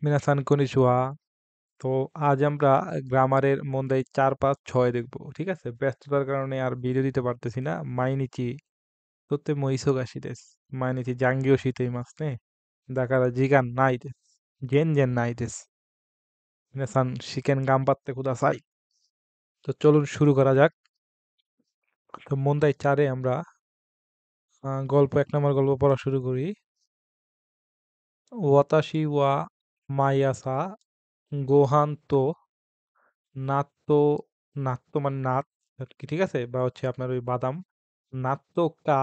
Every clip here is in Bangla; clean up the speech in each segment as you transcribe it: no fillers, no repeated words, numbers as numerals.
মিনাসান কনিচিওয়া। তো আজ আমরা গ্রামারের মন্দাই 4, 5, 6 দেখবো। ঠিক আছে, ব্যস্ততার কারণে আর ভিডিও দিতে পারতেছি না। মাইনিচি তোতে mo isogashi desu. মাইনিচি জাঙ্গিও শীতেই মাস নে দাকারা জিগান নাই দেস, জেন জেন নাই দেস। মিনাসান শিকেন গাম্বাত্তে কুদাসাই। তো চলুন শুরু করা যাক। তো মন্দাই 4-এ আমরা গল্প 1 নম্বর গল্প পড়া শুরু করি। ওয়াতাশি ওয়া মাইয়াসা গোহান তো নাত্তো, নাত্তো মানে নাত আর কি, ঠিক আছে, বা হচ্ছে আপনার ওই বাদাম। নাত্তো কা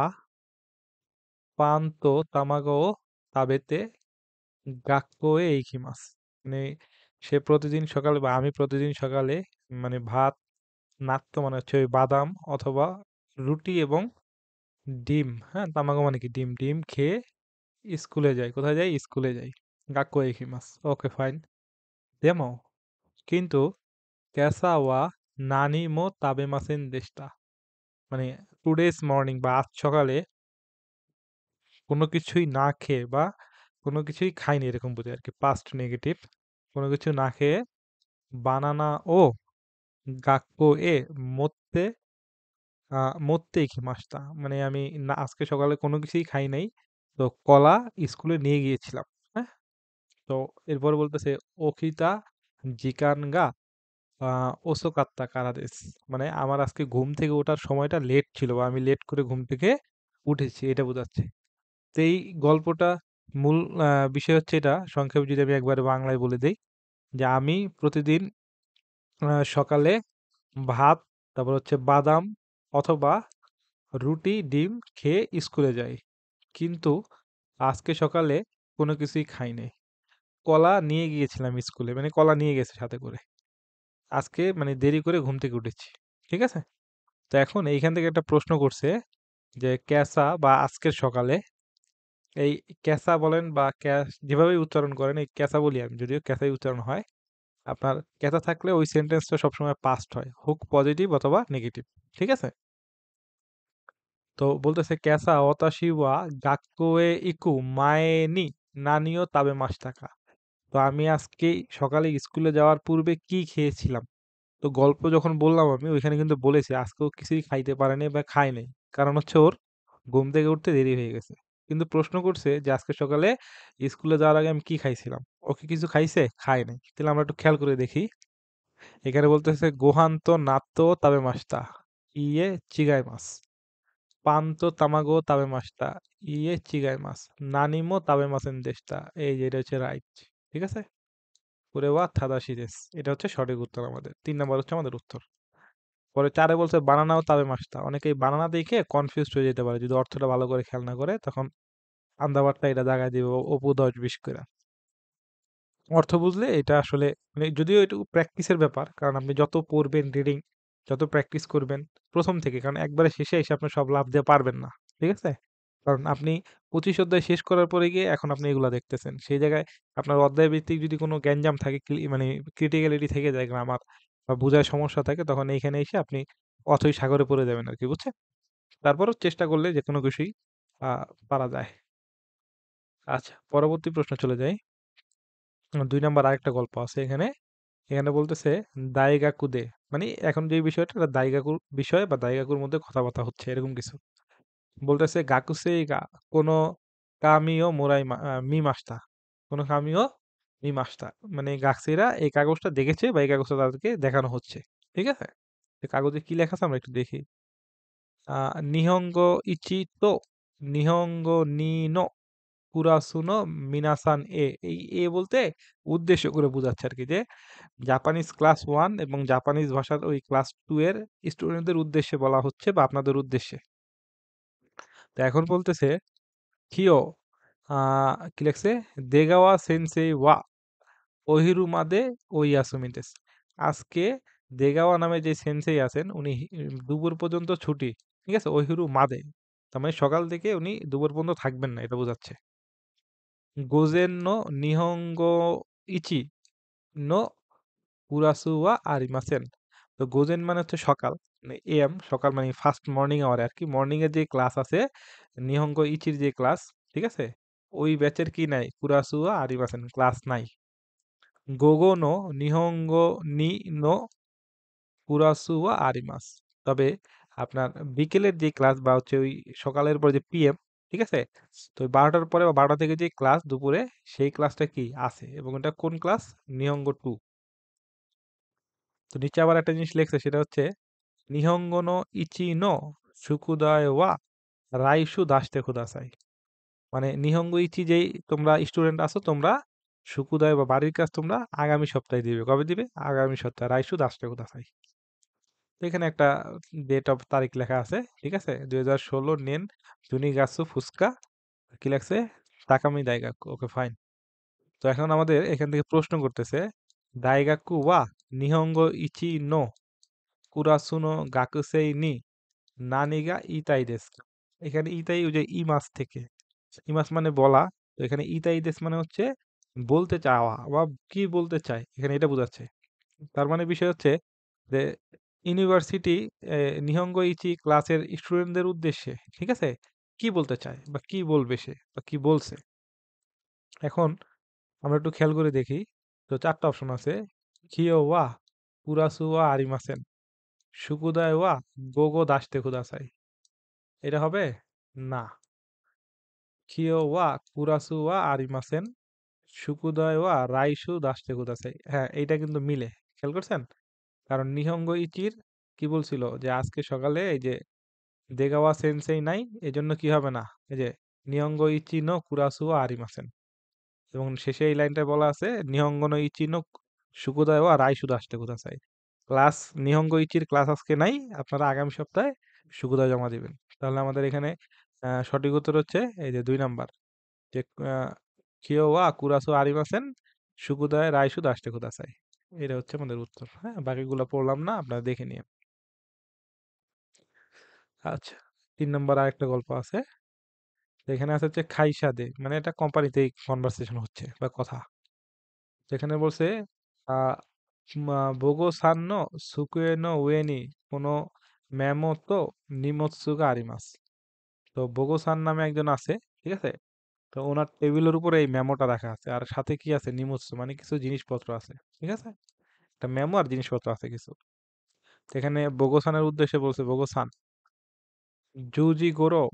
পান্তো তামাগো তাবেতে গাক্কোয়ে এইখিমাস। মানে সে প্রতিদিন সকালে বা আমি প্রতিদিন সকালে মানে ভাত, নাত্তো মানে হচ্ছে ওই বাদাম অথবা রুটি এবং ডিম, হ্যাঁ, তামাগো মানে কি ডিম, ডিম খেয়ে স্কুলে যাই। কোথায় যাই? স্কুলে যাই। গাক্কো এইখিমাস। Okay fine. ডেমো কিন্তু ক্যাসা ওয়া নানি মো তাবেমাসেন দেশটা। মানে টুডেস মর্নিং বা আজ সকালে কোনো কিছুই না খেয়ে বা কোনো কিছুই খাইনি এরকম বোঝায় আর কি, পাস্ট নেগেটিভ। কোনো কিছু না খেয়ে বানানা ও গাক্কো এ মরতে মরতেই কি মাসটা, মানে আমি না আজকে সকালে কোনো কিছুই খাই নাই, তো কলা স্কুলে নিয়ে গিয়েছিলাম। হ্যাঁ, তো এরপর বলতেছে ওকিতা জিকানগা ওসোকাত্তা কারাদেস। মানে আমার আজকে ঘুম থেকে ওঠার সময়টা লেট ছিল বা আমি লেট করে ঘুম থেকে উঠেছি, এটা বোঝাচ্ছে। তো এই গল্পটা মূল বিষয় হচ্ছে এটা, সংক্ষেপে যদি আমি একবারে বাংলায় বলে দেই, যে আমি প্রতিদিন সকালে ভাত, তারপর হচ্ছে বাদাম অথবা রুটি ডিম খেয়ে স্কুলে যাই, কিন্তু আজকে সকালে কোনো কিছুই খাই নাই। কলা নিয়ে গিয়েছিলাম স্কুলে, মানে কলা নিয়ে গেছে সাথে করে। আজকে মানে দেরি করে ঘুম থেকে উঠেছি। ঠিক আছে, তো এখন এইখান থেকে একটা প্রশ্ন করছে যে ক্যাসা বা আজকের সকালে, এই ক্যাসা বলেন বা ক্যাশ যেভাবেই উচ্চারণ করেন, এই ক্যাসা বলি আমি, যদিও ক্যাসাই উচ্চারণ হয়। আপনার ক্যাসা থাকলে ওই সেন্টেন্সটা সবসময় পাস্ট হয়, হোক পজিটিভ অথবা নেগেটিভ। ঠিক আছে, তো বলতেছে ক্যাসা অতাশি ওয়া গাক্কোয়ে ইকু মায়েনি নানিও তাবে মাস টাকা। তো আমি আজকে সকালে স্কুলে যাওয়ার পূর্বে কি খেয়েছিলাম? তো গল্প যখন বললাম আমি ওইখানে কিন্তু বলেছি আজকেও কিছুই খাইতে পারেনি বা খায় নাই, কারণ হচ্ছে ওর ঘুম থেকে উঠতে দেরি হয়ে গেছে। কিন্তু প্রশ্ন করছে যে আজকে সকালে স্কুলে যাওয়ার আগে আমি কি খাইছিলাম। ও কি কিছু খাইছে? খায় নাই। তাহলে আমরা একটু খেয়াল করে দেখি। এখানে বলতেছে গোহান্ত নাত্তো তাবে মাস্তা ইয়ে চিগাই মাস, পান্তো তামাগো তাবে মাস্তা ইয়ে চিগাই মাস, নানিমো তাবে মাসেন দেশটা। এই যে এটা হচ্ছে রাইট। ঠিক আছে, পুরে ওয়া থাদাশি দেশ, এটা হচ্ছে সঠিক উত্তর। আমাদের 3 নম্বর হচ্ছে আমাদের উত্তর। পরে 4-এ বলছে বানানাও তাবে মাসটা। অনেকেই বানানা দেখে কনফিউজড হয়ে যেতে পারে, যদি অর্থটা ভালো করে খেয়াল না করে, তখন আন্দাবারটা এটা জায়গায় দিবে অপু 10-20 করে। অর্থ বুঝলে এটা আসলে মানে যদিও একটু প্র্যাকটিসের ব্যাপার, কারণ আপনি যত পড়বেন রিডিং, যত প্র্যাকটিস করবেন প্রথম থেকে, কারণ একবারে শেষে এসে আপনি সব লাভ দিয়ে পারবেন না। ঠিক আছে, কারণ আপনি 25 অধ্যায় শেষ করার পরে গিয়ে এখন আপনি এগুলা দেখতেছেন, সেই জায়গায় আপনার অধ্যায় ভিত্তিক যদি কোনো গ্যাঞ্জাম থাকে, মানে ক্রিটিক্যালিটি থেকে যায় গ্রামার বা বোঝায় সমস্যা থাকে, তখন এইখানে এসে আপনি অথই সাগরে পড়ে যাবেন আর কি, বুঝছেন? তারপরও চেষ্টা করলে যে কোনো কিছুই পারা যায়। আচ্ছা, পরবর্তী প্রশ্ন চলে যাই। 2 নম্বর আরেকটা গল্প আছে এখানে। এখানে বলতেছে দাইগাকুদে, মানে এখন যে বিষয়টা, এটা দাইগাকুর বিষয় বা দাইগাকুর মধ্যে কথাবার্তা হচ্ছে এরকম কিছু। বলতেছে গাকুসে গা কোনো কামিও মোরাই মি মাস্তা, কোনো কামিও মি মাস্তা। মানে গাছরা এই কাগজটা দেখেছে বা এই কাগজটা তাদেরকে দেখানো হচ্ছে। ঠিক আছে, তো কাগজে কি লেখা আছে আমরা একটু দেখি। নিহঙ্গ ইচি তো নিহঙ্গ নি নো কুরাসুনো মিনাসান এ। এই এ বলতে উদ্দেশ্য করে বোঝাচ্ছে আর কি, যে জাপানিজ ক্লাস 1 এবং জাপানিজ ভাষার ওই ক্লাস 2 এর স্টুডেন্টদের উদ্দেশ্যে বলা হচ্ছে বা আপনাদের উদ্দেশ্যে। তো এখন বলতেছে কিও কি লেখছে, দেগাওয়া সেন্সেই ওয়া ওহিরু মাদে ও ইয়াসুমিতেস। আজকে দেগাওয়া নামে যে সেন্সেই আছেন উনি দুপুর পর্যন্ত ছুটি। ঠিক আছে, ওহিরু মাদে তার মানে সকাল থেকে উনি দুপুর পর্যন্ত থাকবেন না, এটা বোঝাচ্ছে। গোজেন নো নিহঙ্গ ইচি নো কুরাসু ওয়া আরিমাসেন। তো গোজেন মানে হচ্ছে সকাল, মানে এম সকাল, মানে ফার্স্ট মর্নিং আওয়ারে আর কি, মর্নিং এর যে ক্লাস আছে নিহঙ্গ ইচির যে ক্লাস, ঠিক আছে, ওই ব্যাচের কি নাই কুরাসু ওয়া আরিমাসেন, ক্লাস নাই। গোগো নো নিহঙ্গো নি নো কুরাসু ওয়া আরিমাস। তবে আপনার বিকেলের যে ক্লাস বা হচ্ছে ওই সকালের পরে যে পিএম, ঠিক আছে, তো ওই 12টার পরে বা 12টা থেকে যে ক্লাস দুপুরে, সেই ক্লাসটা কি আছে এবং এটা কোন ক্লাস? নিহঙ্গো টু। তো নিচে আবার একটা জিনিস লেখছে, সেটা হচ্ছে নিহঙ্গো নো ইচি নো সুকুদায় ওয়া রাইসু দাসতে খুদাসাই। মানে নিহঙ্গো ইচি যেই তোমরা স্টুডেন্ট আছো, তোমরা সুকুদায় বা বাড়ির কাজ তোমরা আগামী সপ্তাহে দিবে। কবে দিবে? আগামী সপ্তাহে। রাইসু দাসতে খুদাসাই। তো এখানে একটা ডেট অফ তারিখ লেখা আছে, ঠিক আছে, 2016 নেন জুনিগাসু ফুসকা, কি লাগছে? তাকামি দাইগাক্কু। ওকে, ফাইন। তো এখন আমাদের এখান থেকে প্রশ্ন করতেছে, দাইগাক্কু ওয়া নিহঙ্গো ইচি নো কুরাসুনো গাকুসেই নি নানিগা ইতাই দেsu ka? এখানে ইতাই ওই যে ইমাস থেকে, ইমাস মানে বলা, তো এখানে ইতাই দেশ মানে হচ্ছে বলতে চাওয়া বা কি বলতে চায়, এখানে এটা বোঝাচ্ছে। তার মানে বিষয় হচ্ছে যে ইউনিভার্সিটি নিহঙ্গো ইচি ক্লাসের স্টুডেন্টদের উদ্দেশ্যে, ঠিক আছে, কি বলতে চায় বা কি বলবে সে বা কি বলছে। এখন আমরা একটু খেয়াল করে দেখি। তো চারটা অপশন আছে: কিও ওয়া কুরাসু ওয়া আরিমাসেন, সুকুদায় ওয়া গোগো দাসতে কুদাসাই। এটা হবে না। কিও ওয়া কুরাসু ওয়া আরিমাসেন, সুকুদায় ওয়া রাইসু দাসতে কুদাসাই। হ্যাঁ, এইটা কিন্তু মিলে। খেয়াল করছেন? কারণ নিহঙ্গো ইচির কি বলছিল যে আজকে সকালে এই যে দেগাওয়া সেন্সেই নাই, এজন্য কি হবে না, এই যে নিহঙ্গো ইচি নো কুরাসু ওয়া আরিমাসেন। এবং শেষে এই লাইনটায় বলা আছে নিহঙ্গো নো ইচি নো সুকুদায় ওয়া রাইসু দাসতে কুদাসাই। ক্লাস নিহঙ্গো ইচির ক্লাস আজকে নাই, আপনারা আগামী সপ্তাহে সুকুদায় জমা দিবেন। তাহলে আমাদের এখানে সঠিক উত্তর হচ্ছে এই যে 2 নাম্বার, যে কিও ওয়া কুরাসু আরিমাসেন, সুকুদায় রাইসু দাসতে কুদাসাই। এটা হচ্ছে আমাদের উত্তর। হ্যাঁ, বাকিগুলো পড়লাম না, আপনারা দেখে নিন। আচ্ছা, 3 নম্বর আরেকটা গল্প আছে। তো এখানে আছে হচ্ছে খাইশাদে, মানে এটা কোম্পানিতেই কনভারসেশন হচ্ছে বা কথা। যেখানে বলছে আহ বোগো সান নো সুকুয়ে নো উয়ে নি কোনো মেমো তো নিমোৎসুগা আরিমাস। তো বোগো সান নামে একজন আছে, ঠিক আছে, তো ওনার টেবিলের উপরে এই মেমোটা রাখা আছে, আর সাথে কি আছে? নিমোৎসু মানে কিছু জিনিসপত্র আছে, ঠিক আছে, একটা মেমো আর জিনিসপত্র আছে কিছু। তো এখানে বোগো সানের উদ্দেশ্যে বলছে, বোগো সান জুজি গোরো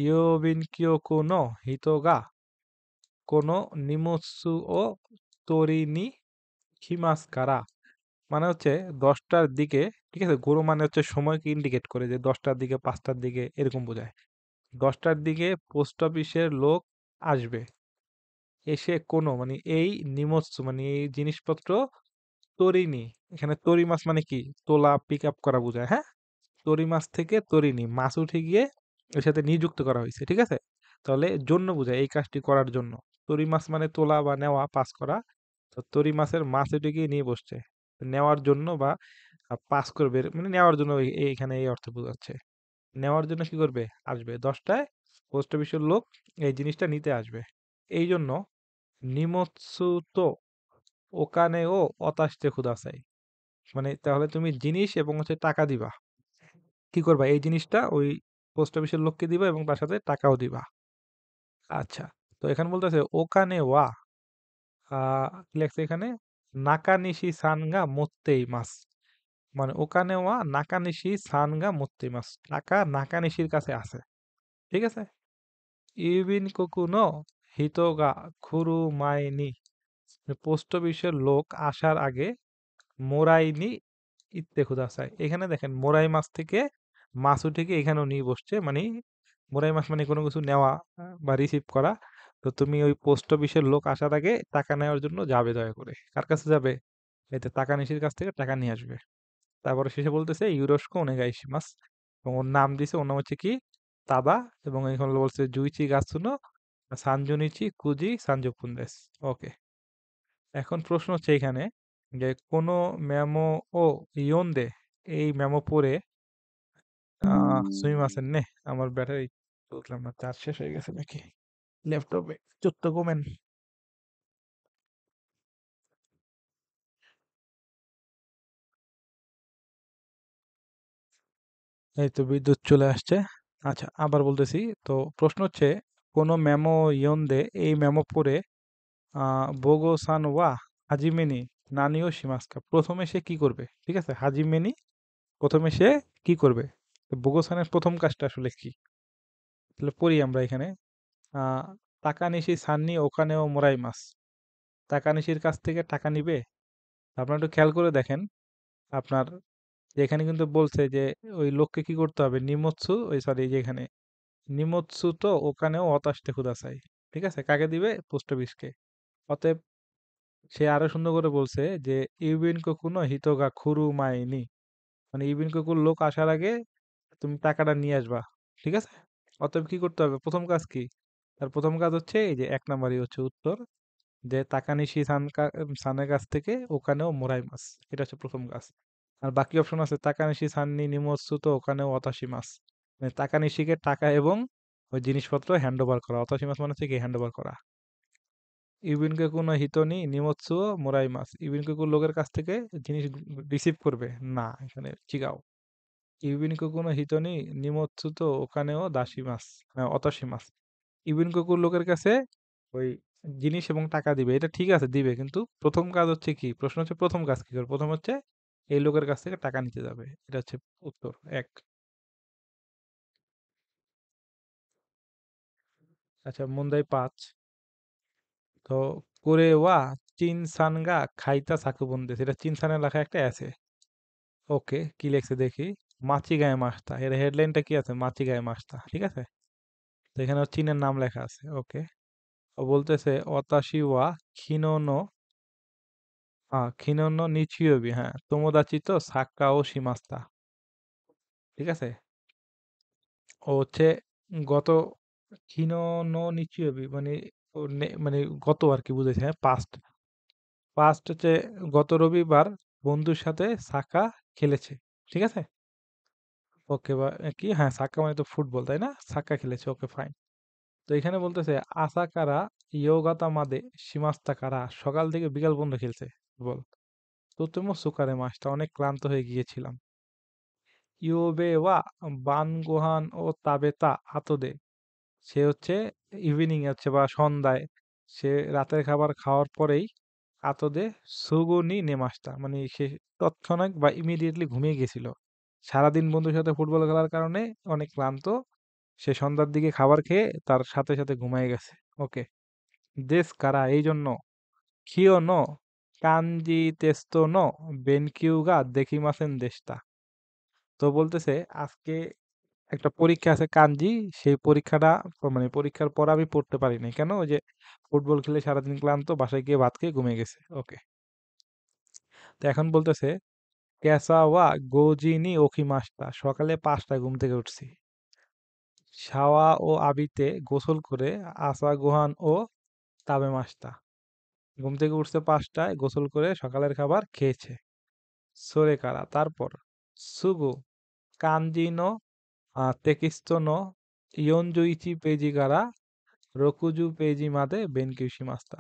ইয়োবিন কিয়োকু নো হিতো গা কোনো নিমোৎসু ও তোরি হিমাস কারা। মানে হচ্ছে 10টার দিকে, ঠিক আছে, গরু মানে হচ্ছে সময়কে ইন্ডিকেট করে, যে 10টার দিকে 5টার দিকে এরকম বোঝায়। 10টার দিকে পোস্ট অফিসের লোক আসবে, এসে কোনো মানে এই নিমৎসু মানে এই জিনিসপত্র তরিনি। এখানে তরি মাছ মানে কি? তোলা, পিক আপ করা বোঝায়। হ্যাঁ, তরি মাছ থেকে তরিনি মাছ উঠে গিয়ে এর সাথে নিযুক্ত করা হয়েছে, ঠিক আছে। তাহলে জন্য বোঝায় এই কাজটি করার জন্য। তরি মাছ মানে তোলা বা নেওয়া, পাস করা। তো তরি মাছের মাছ উঠে গিয়ে নিয়ে বসছে নেওয়ার জন্য বা পাস করবে, মানে নেওয়ার জন্য এইখানে এই অর্থ বোঝাচ্ছে। নেওয়ার জন্য কি করবে? আসবে 10টায়, পোস্ট অফিসের লোক এই জিনিসটা নিতে আসবে। এই জন্য নিমৎসু তো ওকানে ও অতাশতে খুদাসাই। মানে তাহলে তুমি জিনিস এবং হচ্ছে টাকা দিবা। কি করবা? এই জিনিসটা ওই পোস্ট অফিসের লোককে দিবা এবং তার সাথে টাকাও দিবা। আচ্ছা, তো এখানে বলতেছে ওকানে ওয়া কি লেখছে এখানে? নাকানিশি সানগা মোত্তেই মাস। মানে ওকানে ওয়া নাকানিশি সানগা মোত্তেই মাস, টাকা নাকানিশির কাছে আছে, ঠিক আছে। ইউবিন কোকুনো হিতোগা খুরু মাইনি, পোস্ট অফিসের লোক আসার আগে মোরাইনি ইত্তে খুদাসাই। এখানে দেখেন মোরাই মাছ থেকে মাছ উঠে গিয়ে এখানেও নিয়ে বসছে, মানে মোরাই মাছ মানে কোনো কিছু নেওয়া বা রিসিভ করা। তো তুমি ওই পোস্ট অফিসের লোক আসার আগে টাকা নেওয়ার জন্য যাবে, দয়া করে কার কাছে যাবে? এতে টাকা নিশির কাছ থেকে টাকা নিয়ে আসবে। তারপরে শেষে বলতেছে ইউরোস্কো ওনেগাইশিমাস, এবং ওর নাম দিছে, ওর নাম হচ্ছে কি? তাদা। এবং এখানে বলছে জুইচি গাতসুনো সানজুনিচি কুজি সানজুকুন্দেস। ওকে, এখন প্রশ্ন হচ্ছে এখানে যে কোনো মেমো ও ইয়োন্দে, এই মেমো পড়ে সুমিমাসেন নে, আমার ব্যাটারি বুঝলাম না, চার্জ শেষ হয়ে গেছে নাকি ল্যাপটপে? চুত্ত কমেন। এই তো বিদ্যুৎ চলে আসছে। আচ্ছা, আবার বলতেছি। তো প্রশ্ন হচ্ছে কোনো মেমো ইয়োন্দে, এই মেমো পড়ে বোগো সান ওয়া হাজিমে নি নানি ও শিমাস্কা। প্রথমে সে কি করবে? ঠিক আছে? হাজিমে নি প্রথমে সে কি করবে? তো বুগোসানের প্রথম কাজটা আসলে কি? তাহলে পড়ি আমরা এখানে। আ তাকানিশি সান্নি ওকানেও মোরাইমাস। তাকানিশির কাছ থেকে টাকা নিবে? আপনারা একটু খেয়াল করে দেখেন। আপনার এখানে কিন্তু বলছে যে ওই লোককে কি করতে হবে? নিমোৎসু ওই সরি এই যে এখানে নিমোৎসু তো ওখানেও হতাশতে কুদাসাই। ঠিক আছে? কাকে দিবে? পোস্ট অফিসকে। অতএব সে আরো সুন্দর করে বলছে যে ইউবিন কোকুনো হিতোগা খুরু মাইনি, মানে ইউবিন কোকুর লোক আসার আগে তুমি টাকাটা নিয়ে আসবা। ঠিক আছে? অতএব কি করতে হবে? প্রথম কাজ কি? তার প্রথম কাজ হচ্ছে এই যে এক নাম্বারই হচ্ছে উত্তর, যে তাকানিশি সানের কাছ থেকে ওখানেও মোরাই মাছ। এটা হচ্ছে প্রথম কাজ। আর বাকি অপশন আছে তাকানিশি সাননি নিমোৎসু তো ওখানেও অতাশি মাছ, মানে তাকানিশিকে টাকা এবং ওই জিনিসপত্র হ্যান্ড ওভার করা। অতাশি মাছ মানে হচ্ছে কি হ্যান্ড ওভার করা। ইউবিনকে কোনো হিতনি নিমোৎসুও মোরাই মাছ, ইউবিনকে কোন লোকের কাছ থেকে জিনিস রিসিভ করবে না, এখানে চিগাও। ইউবিনকে কোনো হিতনি নিমোৎসু তো ওখানেও দাসী মাছ, অতাশি মাছ। ইউবিন কুকুর লোকের কাছে ওই জিনিস এবং টাকা দিবে, এটা ঠিক আছে দিবে, কিন্তু প্রথম কাজ হচ্ছে কি? প্রশ্ন হচ্ছে প্রথম কাজ কি করবে? প্রথম হচ্ছে এই লোকের কাছ থেকে টাকা নিতে যাবে। এটা হচ্ছে উত্তর এক। আচ্ছা মুন্দাই পাঁচ। তো করে ওয়া চিন সানগা খাইতা সাকুবন্দেস, এটা চিন সানের লেখা একটা আছে। ওকে, কি লেখছে দেখি। মাছি গায়ে মাসতা, এর হেডলাইনটা কি আছে? মাছি গায়ে মাসতা, ঠিক আছে। তো এখানে ওর চীনের নাম লেখা আছে। ওকে, ও বলতেছে অতাশি ওয়া খিনোনো, খিনোনো নিচিওবি, হ্যাঁ তোমোদাচি তো সাক্কা ও শিমাস্তা। ঠিক আছে, ও হচ্ছে গত খিনোনো নিচিওবি মানে মানে গত আর কি বুঝেছে, হ্যাঁ পাস্ট। পাস্ট হচ্ছে গত রবিবার বন্ধুর সাথে সাক্কা খেলেছে। ঠিক আছে, ওকে বা কি, হ্যাঁ সাক্কা মানে তো ফুটবল তাই না, সাক্কা খেলেছে, ওকে ফাইন। তো এখানে বলতেছে আসা কারা ইয়োগাতা মাদে সীমাস্তা কারা, সকাল থেকে বিকাল পর্যন্ত খেলছে ফুটবল। তো তুমি সুকারে মাসটা অনেক ক্লান্ত হয়ে গিয়েছিলাম। ইউবে ওয়া বানগোহান ও তাবেতা আতদে, সে হচ্ছে ইভিনিং হচ্ছে বা সন্ধ্যায়, সে রাতের খাবার খাওয়ার পরেই আতদে সুগুনি নেমাসটা, মানে সে তৎক্ষণাৎ বা ইমিডিয়েটলি ঘুমিয়ে গেছিল। সারাদিন বন্ধুর সাথে ফুটবল খেলার কারণে অনেক ক্লান্ত, সে সন্ধ্যার দিকে খাবার খেয়ে তার সাথে সাথে ঘুমিয়ে গেছে। ওকে, দেশ কারা এই জন্য, কিও নো কাঞ্জি তেস্তো নো বেনকিউগা দেখিমাসেন দেশটা। তো বলতেছে আজকে একটা পরীক্ষা আছে কাঞ্জি, সেই পরীক্ষাটা মানে পরীক্ষার পর আমি পড়তে পারি নাই। কেন? ওই যে ফুটবল খেলে সারাদিন ক্লান্ত, বাসায় গিয়ে ভাত খেয়ে ঘুমিয়ে গেছে। ওকে, তো এখন বলতেছে ক্যাসা ওয়া গোজিনি ওকিমাস্তা, সকালে 5টায় ঘুম থেকে উঠছি। শাওয়া ও আবিতে গোসল করে আসা গোহান ও তাবে মাস্তা, ঘুম থেকে উঠছে 5টায়, গোসল করে সকালের খাবার খেয়েছে। সোরে কারা তারপর, সুগু কাঞ্জি নো তেকিস্তো নো ইয়নজুইচি পেজি কারা রকুজু পেজি মাদে বেনকিউশি মাস্তা।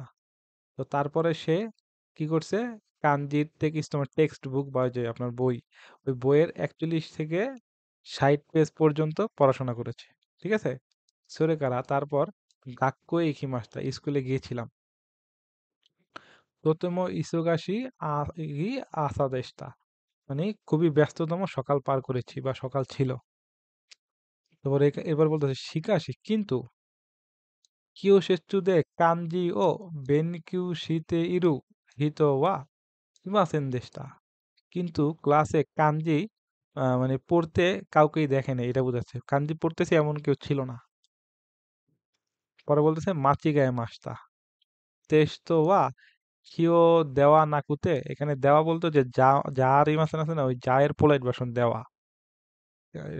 তো তারপরে সে কি করছে? কাঞ্জির টেক্সট, তোমার টেক্সট বুক বা ওই যে আপনার বই, ওই বইয়ের 41 থেকে 60 পেজ পর্যন্ত পড়াশোনা করেছে। ঠিক আছে, সরে কারা তারপর গাক্কো ইকি মাস্তা, স্কুলে গিয়েছিলাম। প্রথম ইসোগাশি ই আসাদেশটা, মানে খুবই ব্যস্ততম সকাল পার করেছি বা সকাল ছিল। তারপর এবার বলতেছে শিকাশি কিন্তু কিয়োশেৎসুদে কানজি ও বেনকিউশিতে ইরু হিতো ওয়া ইমাসেন দেশটা, কিন্তু ক্লাসে কাঞ্জি মানে পড়তে কাউকেই দেখে নাই, এটা বোঝাচ্ছে কাঞ্জি পড়তেছে এমন কেউ ছিল না। পরে বলতেছে মাচি গায়ে মাসতা তেস্তো ওয়া কিও দেওয়া নাকুতে, এখানে দেওয়া বলতো যে যা, যার ইমাসেন আছে না, ওই যায়ের পোলাইট ভার্সন দেওয়া।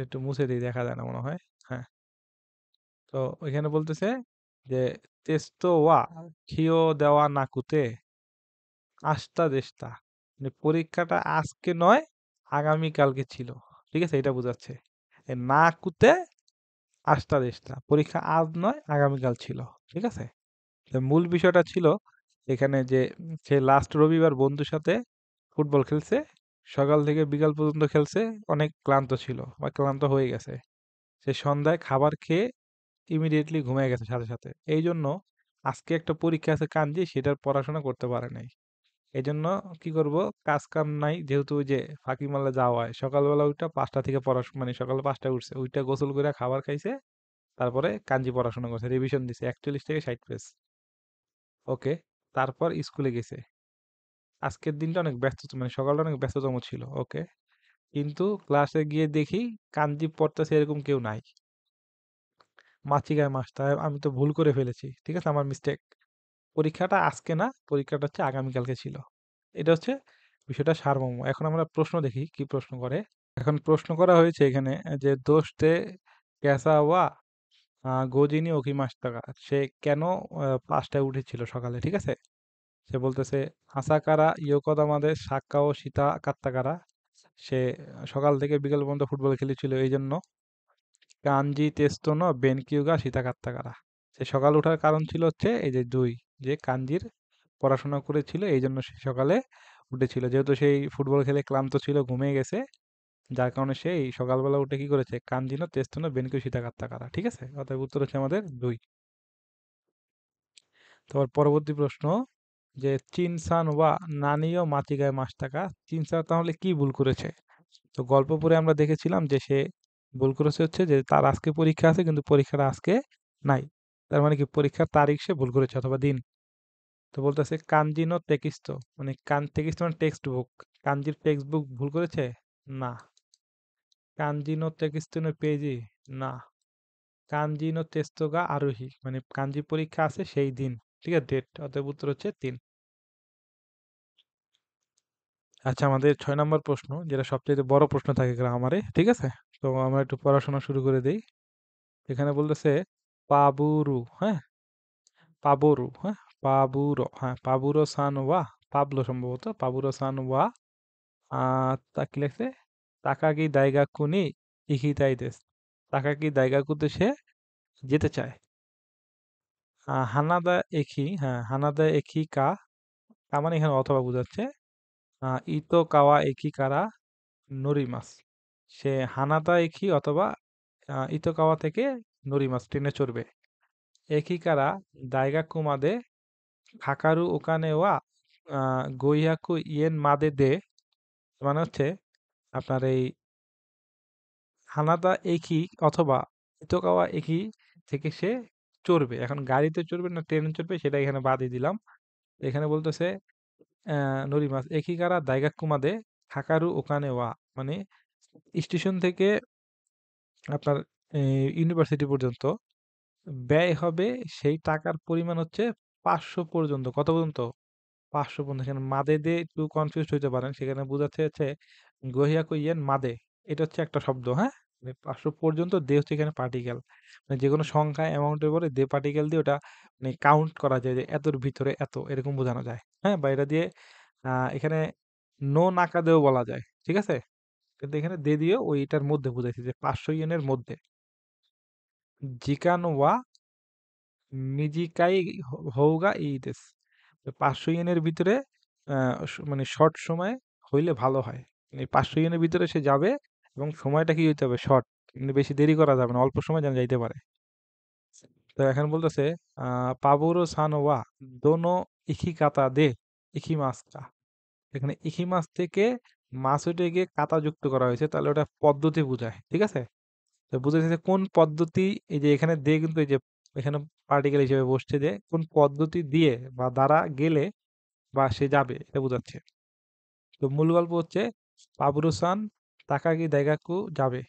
একটু মুছে দিয়ে দেখা যায় না মনে হয়। হ্যাঁ, তো ওইখানে বলতেছে যে তেস্তো ওয়া কিও দেওয়া নাকুতে আস্তা দেশটা, মানে পরীক্ষাটা আজকে নয় আগামী কালকে ছিল। ঠিক আছে, এটা বোঝাচ্ছে না কুতে আস্তা দেশটা, পরীক্ষা আজ নয় আগামীকাল ছিল। ঠিক আছে, তো মূল বিষয়টা ছিল এখানে যে সে লাস্ট রবিবার বন্ধুর সাথে ফুটবল খেলছে, সকাল থেকে বিকাল পর্যন্ত খেলছে, অনেক ক্লান্ত ছিল বা ক্লান্ত হয়ে গেছে। সে সন্ধ্যায় খাবার খেয়ে ইমিডিয়েটলি ঘুমিয়ে গেছে সাথে সাথে, এই জন্য আজকে একটা পরীক্ষা আছে কাঞ্জি, সেটার পড়াশোনা করতে পারে নাই। এই জন্য কি করব, কাজ কাম নাই যেহেতু ওই যে ফাঁকি মারলে যাওয়া হয়, সকালবেলা উঠা 5টা থেকে পড়াশোনা, মানে সকাল 5টায় উঠছে, ওইটা গোসল করে খাবার খাইছে, তারপরে কাঞ্জি পড়াশোনা করছে, রিভিশন দিছে 41 থেকে 60 পেজ। ওকে, তারপর স্কুলে গেছে। আজকের দিনটা অনেক ব্যস্ত, মানে সকালটা অনেক ব্যস্ততম ছিল। ওকে, কিন্তু ক্লাসে গিয়ে দেখি কাঞ্জি পড়তেছে এরকম কেউ নাই। মাছিগায় মাস্টার, আমি তো ভুল করে ফেলেছি, ঠিক আছে, আমার মিস্টেক। পরীক্ষাটা আজকে না, পরীক্ষাটা হচ্ছে আগামীকালকে ছিল। এটা হচ্ছে বিষয়টা সারমর্ম। এখন আমরা প্রশ্ন দেখি কি প্রশ্ন করে। এখন প্রশ্ন করা হয়েছে এখানে যে দোস্তে ক্যাসা ওয়া গজিনি ওকি মাস্টাকা, সে কেন 5টায় উঠেছিল সকালে, ঠিক আছে। সে বলতেছে হাসাকারা ইয়োকোদামাদের সাক্কা ও সীতা কাত্তাকারা, সে সকাল থেকে বিকেল পর্যন্ত ফুটবল খেলেছিল এই জন্য। কাঞ্জি তেস্তোনো বেনকিউগা সীতা কাত্তাকারা, সে সকাল ওঠার কারণ ছিল হচ্ছে এই যে দুই, যে কাঞ্জির পড়াশোনা করেছিল এই জন্য সে সকালে উঠেছিল, যেহেতু সেই ফুটবল খেলে ক্লান্ত ছিল, ঘুমিয়ে গেছে, যার কারণে সে এই সকালবেলা উঠে কি করেছে, কাঞ্জিনো তেস্তোনো বেনকিউ সীতা কাত্তাকারা, ঠিক আছে। অতএব উত্তর হচ্ছে আমাদের দুই। তারপর পরবর্তী প্রশ্ন, যে চিনসান ওয়া নানিও মাচিগায় মাস্টাকা, চিনসান তাহলে কি ভুল করেছে। তো গল্প পড়ে আমরা দেখেছিলাম যে সে ভুল করেছে হচ্ছে যে তার আজকে পরীক্ষা আছে কিন্তু পরীক্ষাটা আজকে নাই, তার মানে কি পরীক্ষার তারিখ সে ভুল করেছে অথবা দিন। তো বলতেছে কাঞ্জিনো টেকিস্ত, মানে টেকিস্ট মানে টেক্সট বুক, কাঞ্জির টেক্সট বুক ভুল করেছে, না। কাঞ্জিনো টেকিস্তো পেজি, না। কাঞ্জিনো তেস্তগা আরোহী, মানে কাঞ্জি পরীক্ষা আছে সেই দিন, ঠিক আছে, ডেট, অতএব উত্তর হচ্ছে 3। আচ্ছা, আমাদের 6 নম্বর প্রশ্ন, যেটা সবচেয়ে বড় প্রশ্ন থাকে গ্রামারে, ঠিক আছে। তো আমরা একটু পড়াশোনা শুরু করে দেই। এখানে বলতেছে পাবুরু, হ্যাঁ, পাবোরু, হ্যাঁ, পাবুরো, হ্যাঁ, পাবুরো সান ওয়া, পাবলো সম্ভবত, পাবুরো সান ওয়া তা কি লেখছে, তাকাগি দাইগাকুনি ইকিতাই দেস, তাকাগি দাইগাকুতে সে যেতে চায়। হানাদা একি, হ্যাঁ, হানাদা একি কা, কা মানে এখানে অথবা বোঝাচ্ছে। ইতো কাওয়া একি কারা নরিমাস, সে হানাদা একি অথবা ইতোকাওয়া থেকে নরিমাস ট্রেনে চড়বে। একিকারা দাইগাক্কু মাদে হাকারু ওকানে ওয়া গোইহাকু ইয়েন মাদে দে, মানে হচ্ছে আপনার এই হানাদা একি অথবা ইতোকাওয়া একি থেকে সে চড়বে। এখন গাড়িতে চড়বে না ট্রেনে চড়বে সেটা এখানে বাদই দিলাম। এখানে বলতেছে নরিমাস একিকারা দাইগাক্কু মাদে হাকারু ওকানে ওয়া, মানে স্টেশন থেকে আপনার ইউনিভার্সিটি পর্যন্ত ব্যয় হবে সেই টাকার পরিমাণ হচ্ছে 500 পর্যন্ত। কত পর্যন্ত? 500 পর্যন্ত। এখানে মাদে দিয়ে একটু কনফিউজড হইতে পারেন। সেখানে বোঝাচ্ছে হচ্ছে গহিয়াকু ইয়েন মাদে। এটা হচ্ছে একটা শব্দ, হ্যাঁ? মানে 500 পর্যন্ত দে হচ্ছে এখানে পার্টিকেল। মানে যেকোনো সংখ্যা অ্যামাউন্টের পরে দে পার্টিকেল দিয়ে ওটা মানে কাউন্ট করা যায় যে এতর ভিতরে এত, এরকম বোঝানো যায়। হ্যাঁ? বা এটা দিয়ে এখানে নো নাকাদেও বলা যায়। ঠিক আছে? কিন্তু এখানে দে দিয়েও ওইটার মধ্যে বুঝাইছে যে 500 ইয়েনের মধ্যে। জিকান ওয়া মিজিকাই হউগা ইদেস। 500 ইয়েনের ভিতরে মানে শর্ট সময় হইলে ভালো হয়। মানে 500 ইয়েনের ভিতরে সে যাবে এবং সময়টা কি হইতে হবে, শর্ট, মানে বেশি দেরি করা যাবে না, অল্প সময় যেন যাইতে পারে। তো এখন বলতেছে পাবোরো সান ওয়া দোনো ইখি কাতা দে ইখি মাছটা, এখানে ইখি মাছ থেকে মাছ উঠে গিয়ে কাতা যুক্ত করা হয়েছে, তাহলে ওটা পদ্ধতি বোঝায়, ঠিক আছে। তো বুঝাইছে যে কোন পদ্ধতি, এই যে এখানে দিয়ে কিন্তু এই যে এখানে পার্টিকেল হিসেবে বসছে যে কোন পদ্ধতি দিয়ে বা দ্বারা গেলে বা সে যাবে এটা বোঝাচ্ছে। তো মূল গল্প হচ্ছে পাবরুসান তাকাগি দাইগাকু যাবে,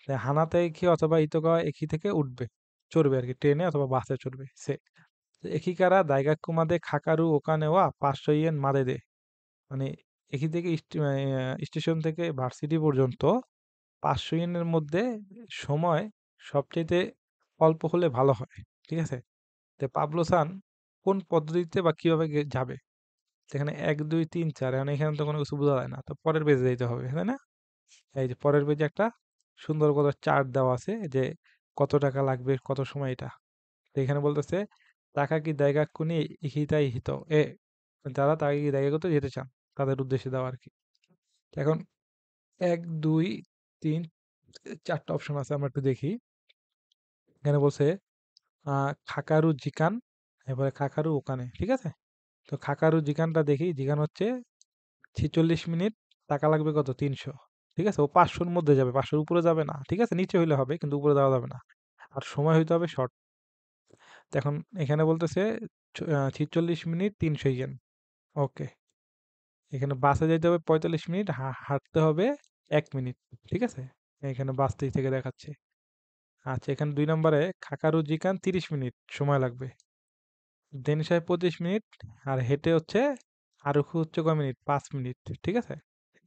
তাই হানাতে একি অথবা ইতোকাওয়া একি থেকে উঠবে, চড়বে আর কি, ট্রেনে অথবা বাসে চড়বে সে। তো একিকারা দাইগাক্কু মাদে খাকারু ওকানে ওয়া 500 ইয়েন মাদে দে, মানে একি থেকে স্টেশন থেকে ভার্সিটি পর্যন্ত 500 ইয়েনের মধ্যে সময় সবচেয়ে অল্প হলে ভালো হয়, ঠিক আছে। তো পাবলো সান কোন পদ্ধতিতে বা কিভাবে যাবে, সেখানে 1 2 3 4, এখন এখানে তো কোনো কিছু বোঝা যায় না, তো পরের পেজে যেতে হবে, তাই না। এই যে পরের পেজে একটা সুন্দর করে চার্ট দেওয়া আছে যে কত টাকা লাগবে কত সময় এটা। তো এখানে বলতেছে টাকা কি জায়গা কুনি ইহিতাই হিত এ, যারা তাকে কি জায়গা করতে যেতে চান তাদের উদ্দেশ্যে দেওয়া আর কি। এখন 1 2 3 4টা অপশন আছে, আমরা একটু দেখি। এখানে বলছে খাকারু জিকান, এবারে খাকারু ওখানে, ঠিক আছে। তো খাকারু জিকানটা দেখি, জিকান হচ্ছে 46 মিনিট, টাকা লাগবে কত, 300। ঠিক আছে, ও 500-র মধ্যে যাবে, 500-র উপরে যাবে না। ঠিক আছে, নিচে হইলে হবে কিন্তু উপরে যাওয়া যাবে না। আর সময় হইতে হবে শর্ট। তো এখন এখানে বলতেছে 46 মিনিট 300 ইয়েন। ওকে, এখানে বাসে যাইতে হবে 45 মিনিট, হাঁটতে হবে 1 মিনিট। ঠিক আছে, এখানে বাসতেই থেকে দেখাচ্ছে। আচ্ছা, এখানে 2 নম্বরে খাকারু জিকান 30 মিনিট সময় লাগবে, দেন সাহেব 25 মিনিট, আর হেঁটে হচ্ছে আরুখু হচ্ছে কয় মিনিট, 5 মিনিট। ঠিক আছে,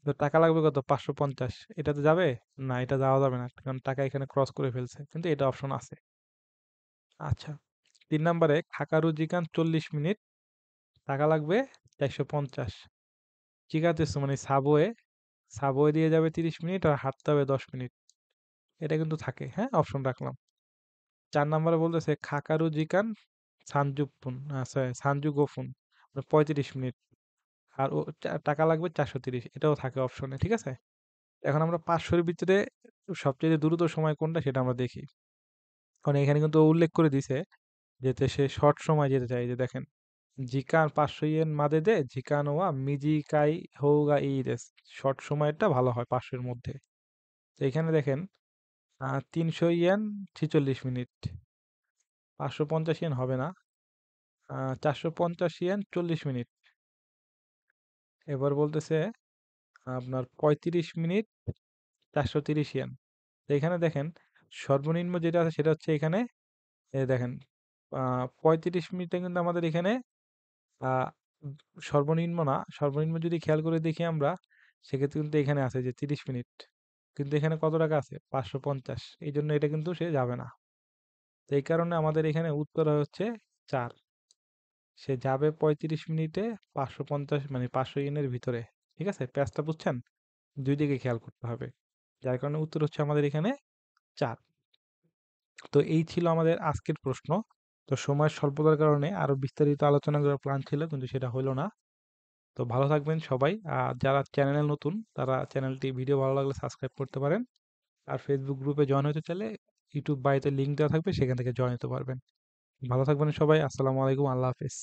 তো টাকা লাগবে কত, 550। এটাতে যাবে? না, এটা যাওয়া যাবে না, কারণ টাকা এখানে ক্রস করে ফেলছে, কিন্তু এটা অপশন আছে। আচ্ছা, 3 নম্বরে খাকারু জিকান 40 মিনিট, টাকা লাগবে 450। চিকাতেছো মানে সাবওয়ে, সাবওয়ে দিয়ে যাবে 30 মিনিট, আর হাঁটতে হবে 10 মিনিট। এটা কিন্তু থাকে, হ্যাঁ, অপশন রাখলাম। 4 নম্বরে বলতেছে খাকারু জিকান সানজুপুন, সানজু গোফুন, 35 মিনিট, আর ও টাকা লাগবে 430। এটাও থাকে অপশনে। ঠিক আছে, এখন আমরা 500-এর ভিতরে সবচেয়ে দ্রুত সময় কোনটা সেটা আমরা দেখি। কারণ এখানে কিন্তু ও উল্লেখ করে দিছে যেতে সে শর্ট সময় যেতে চাই। যে দেখেন, জিকান 500 ইয়েন মাদে দে জিকান ওয়া মিজিকাই হোগা ই দেস, শর্ট সময়টা ভালো হয় 500-এর মধ্যে। তো এখানে দেখেন 300 ইয়েন 46 মিনিট, 550 ইয়েন হবে না, 450 ইয়েন 40 মিনিট। এবার বলতেছে আপনার 35 মিনিট 430 ইয়েন। তো এখানে দেখেন সর্বনিম্ন যেটা আছে সেটা হচ্ছে এখানে, দেখেন 35 মিনিটে কিন্তু আমাদের এখানে আহ, সর্বনিম্ন না, সর্বনিম্ন যদি খেয়াল করে দেখি আমরা, সেক্ষেত্রে কিন্তু এখানে আছে যে 30 মিনিট, কিন্তু এখানে কত টাকা আছে, 550। এই জন্য এটা কিন্তু সে যাবে না। তো এই কারণে আমাদের এখানে উত্তর হচ্ছে 4। সে যাবে 35 মিনিটে 550, মানে 500 ইয়েনের ভিতরে। ঠিক আছে, প্যাচটা বুঝছেন? দুই দিকে খেয়াল করতে হবে, যার কারণে উত্তর হচ্ছে আমাদের এখানে 4। তো এই ছিল আমাদের আজকের প্রশ্ন। তো সময়ের স্বল্পতার কারণে আরো বিস্তারিত আলোচনা করার প্ল্যান ছিল, কিন্তু সেটা হলো না। তো ভালো থাকবেন সবাই। আর যারা চ্যানেলে নতুন, তারা চ্যানেলটি, ভিডিও ভালো লাগলে সাবস্ক্রাইব করতে পারেন। আর ফেসবুক গ্রুপে জয়েন হতে চাইলে ইউটিউব বাড়িতে লিঙ্ক দেওয়া থাকবে, সেখান থেকে জয়েন হতে পারবেন। ভালো থাকবেন সবাই। আসসালামু আলাইকুম, আল্লাহ হাফেজ।